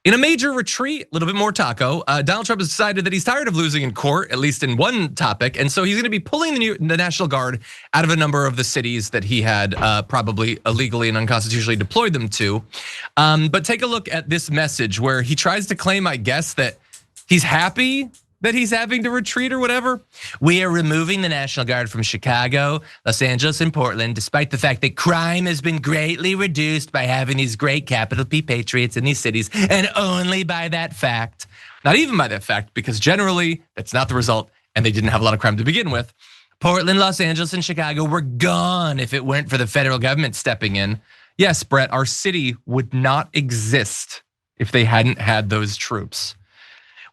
In a major retreat, a little bit more taco, Donald Trump has decided that he's tired of losing in court, at least in one topic. And so he's gonna be pulling the National Guard out of a number of the cities that he had probably illegally and unconstitutionally deployed them to. But take a look at this message where he tries to claim, I guess, that he's happy that he's having to retreat or whatever. We are removing the National Guard from Chicago, Los Angeles, and Portland, despite the fact that crime has been greatly reduced by having these great capital P patriots in these cities, and only by that fact. Not even by that fact, because generally that's not the result, and they didn't have a lot of crime to begin with. Portland, Los Angeles, and Chicago were gone if it weren't for the federal government stepping in. Yes, Brett, our city would not exist if they hadn't had those troops.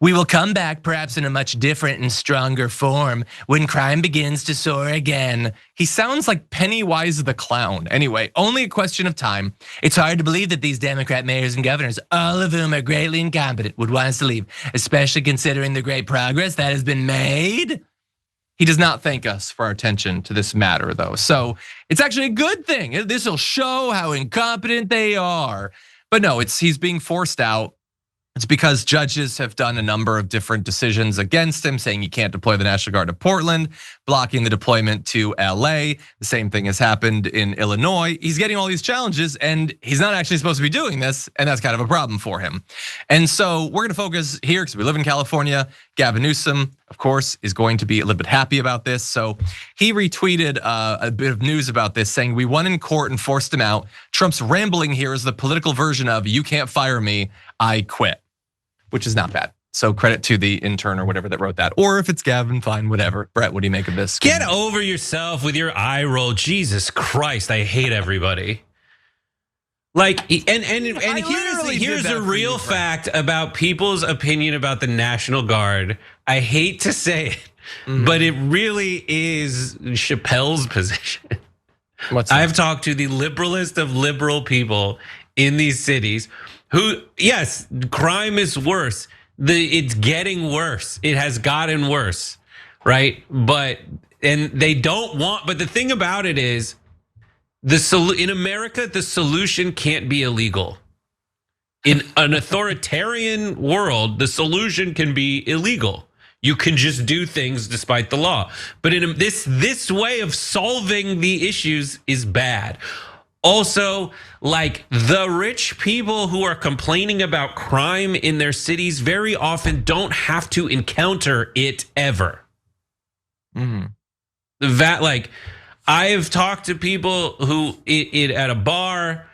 We will come back perhaps in a much different and stronger form when crime begins to soar again. He sounds like Pennywise the Clown. Anyway, only a question of time. It's hard to believe that these Democrat mayors and governors, all of whom are greatly incompetent, would want us to leave, especially considering the great progress that has been made. He does not thank us for our attention to this matter, though. So it's actually a good thing. This will show how incompetent they are. But no, he's being forced out. It's because judges have done a number of different decisions against him, saying he can't deploy the National Guard to Portland, blocking the deployment to LA. The same thing has happened in Illinois. He's getting all these challenges and he's not actually supposed to be doing this, and that's kind of a problem for him. And so we're gonna focus here because we live in California. Gavin Newsom, of course, is going to be a little bit happy about this. So he retweeted a bit of news about this, saying we won in court and forced him out. Trump's rambling here is the political version of "you can't fire me, I quit," which is not bad. So credit to the intern or whatever that wrote that. Or if it's Gavin, fine, whatever. Brett, what do you make of this? Get over yourself with your eye roll. Jesus Christ, I hate everybody. Like, and here's a real fact about people's opinion about the National Guard. I hate to say it, but it really is Chappelle's position. What's that? I've talked to the liberalist of liberal people in these cities who, yes, crime is worse. It's getting worse. It has gotten worse, right? But they don't want. But the thing about it is, in America, the solution can't be illegal. In an authoritarian world, the solution can be illegal. You can just do things despite the law. But in this way of solving the issues is bad. Also, like, the rich people who are complaining about crime in their cities very often don't have to encounter it ever. Like, I have talked to people who at a bar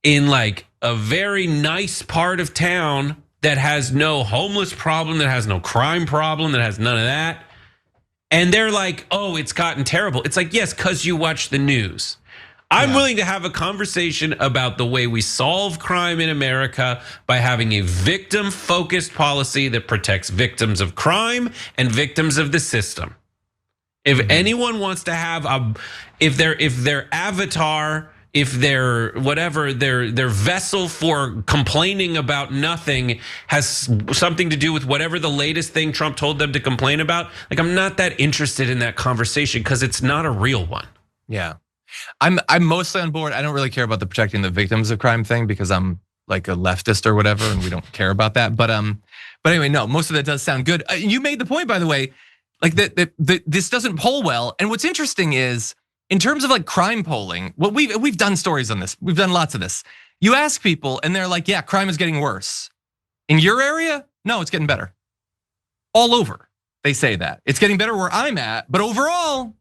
in like a very nice part of town that has no homeless problem, that has no crime problem, that has none of that. And they're like, oh, it's gotten terrible. It's like, yes, because you watch the news. I'm willing to have a conversation about the way we solve crime in America by having a victim-focused policy that protects victims of crime and victims of the system. If anyone wants to have if their avatar, if their whatever, their vessel for complaining about nothing has something to do with whatever the latest thing Trump told them to complain about, like, I'm not that interested in that conversation because it's not a real one. Yeah. I'm mostly on board. I don't really care about the protecting the victims of crime thing because I'm like a leftist or whatever, and we don't care about that. But anyway, no, most of that does sound good. You made the point, by the way, like that this doesn't poll well. And what's interesting is, in terms of like crime polling, what we've done stories on this. We've done lots of this. You ask people, and they're like, "Yeah, crime is getting worse." In your area, no, it's getting better. All over, they say that it's getting better where I'm at, but overall,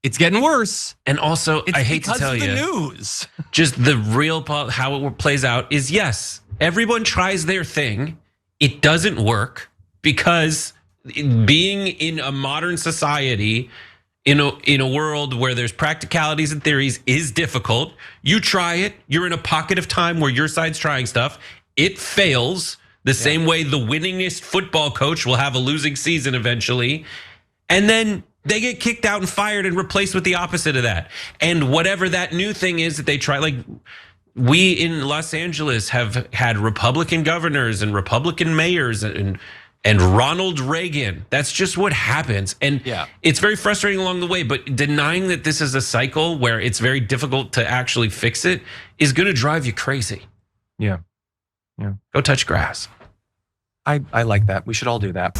it's getting worse. And also, I hate to tell you, news. Just the real how it plays out is, yes, everyone tries their thing. It doesn't work because being in a modern society, in a world where there's practicalities and theories, is difficult. You try it. You're in a pocket of time where your side's trying stuff. It fails the same way the winningest football coach will have a losing season eventually, and then they get kicked out and fired and replaced with the opposite of that. And whatever that new thing is that they try, like, we in Los Angeles have had Republican governors and Republican mayors and Ronald Reagan. That's just what happens. And it's very frustrating along the way, but denying that this is a cycle where it's very difficult to actually fix it is gonna drive you crazy. Yeah. Yeah. Go touch grass. I like that. We should all do that.